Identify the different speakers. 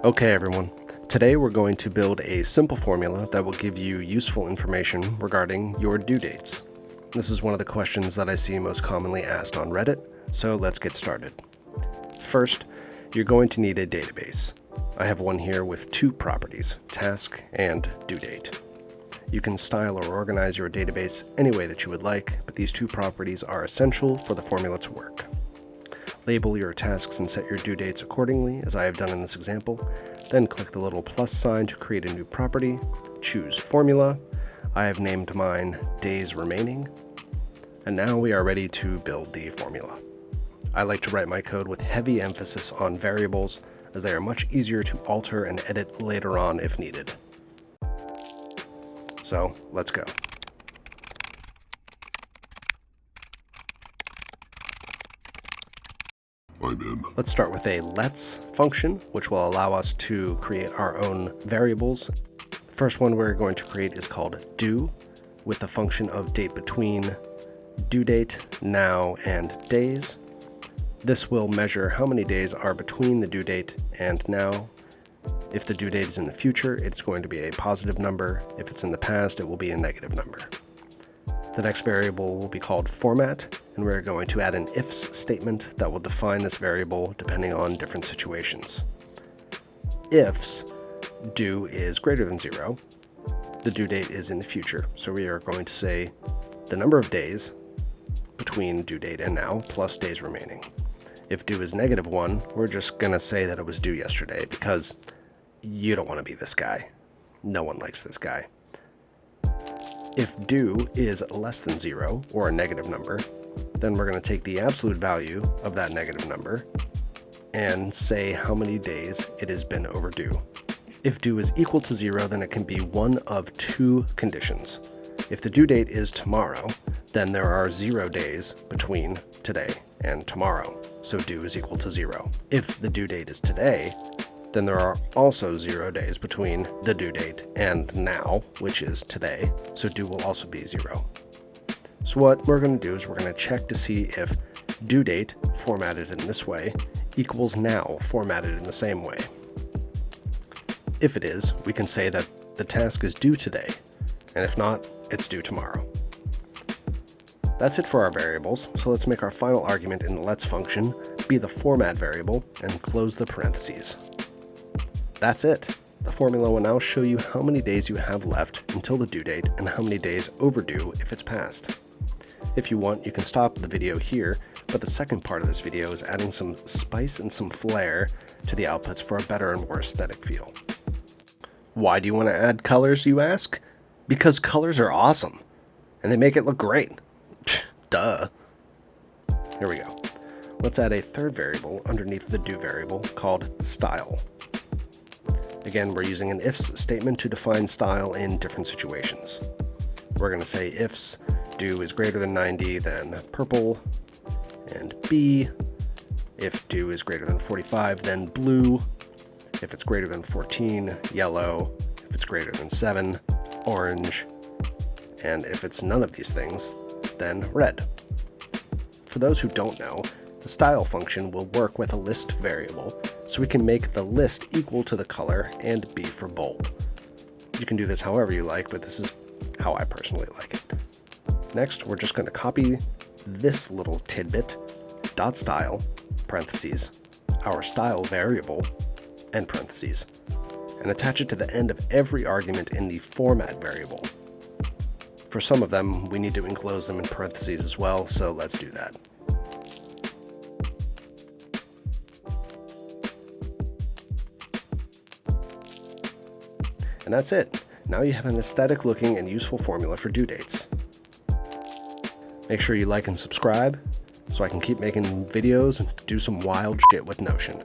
Speaker 1: Okay everyone, today we're going to build a simple formula that will give you useful information regarding your due dates. This is one of the questions that I see most commonly asked on Reddit, so let's get started. First, you're going to need a database. I have one here with two properties, task and due date. You can style or organize your database any way that you would like, but these two properties are essential for the formula to work. Label your tasks and set your due dates accordingly, as I have done in this example. Then click the little plus sign to create a new property. Choose Formula. I have named mine Days Remaining. And now we are ready to build the formula. I like to write my code with heavy emphasis on variables, as they are much easier to alter and edit later on if needed. So, let's go. Let's start with a let's function, which will allow us to create our own variables. The first one we're going to create is called due, with the function of date between, due date, now, and days. This will measure how many days are between the due date and now. If the due date is in the future, it's going to be a positive number. If it's in the past, it will be a negative number. The next variable will be called format, and we're going to add an ifs statement that will define this variable depending on different situations. Ifs due is greater than 0, the due date is in the future, so we are going to say the number of days between due date and now plus days remaining. If due is -1, we're just going to say that it was due yesterday because you don't want to be this guy. No one likes this guy. If due is less than 0, or a negative number, then we're going to take the absolute value of that negative number and say how many days it has been overdue. If due is equal to 0, then it can be one of two conditions. If the due date is tomorrow, then there are 0 days between today and tomorrow, so due is equal to 0. If the due date is today, then there are also 0 days between the due date and now, which is today, so due will also be 0. So what we're going to do is we're going to check to see if due date, formatted in this way, equals now, formatted in the same way. If it is, we can say that the task is due today, and if not, it's due tomorrow. That's it for our variables, so let's make our final argument in the let's function be the format variable and close the parentheses. That's it. The formula will now show you how many days you have left until the due date and how many days overdue if it's passed. If you want, you can stop the video here, but the second part of this video is adding some spice and some flair to the outputs for a better and more aesthetic feel. Why do you want to add colors, you ask? Because colors are awesome, and they make it look great. Duh. Here we go. Let's add a third variable underneath the due variable called style. Again, we're using an ifs statement to define style in different situations. We're going to say ifs due is greater than 90, then purple, and B. If due is greater than 45, then blue. If it's greater than 14, yellow. If it's greater than 7, orange. And if it's none of these things, then red. For those who don't know, the style function will work with a list variable, so we can make the list equal to the color and be for bold. You can do this however you like, but this is how I personally like it. Next, we're just going to copy this little tidbit, .style, parentheses, our style variable, end parentheses, and attach it to the end of every argument in the format variable. For some of them, we need to enclose them in parentheses as well, so let's do that. And that's it. Now you have an aesthetic looking and useful formula for due dates. Make sure you like and subscribe so I can keep making videos and do some wild shit with Notion.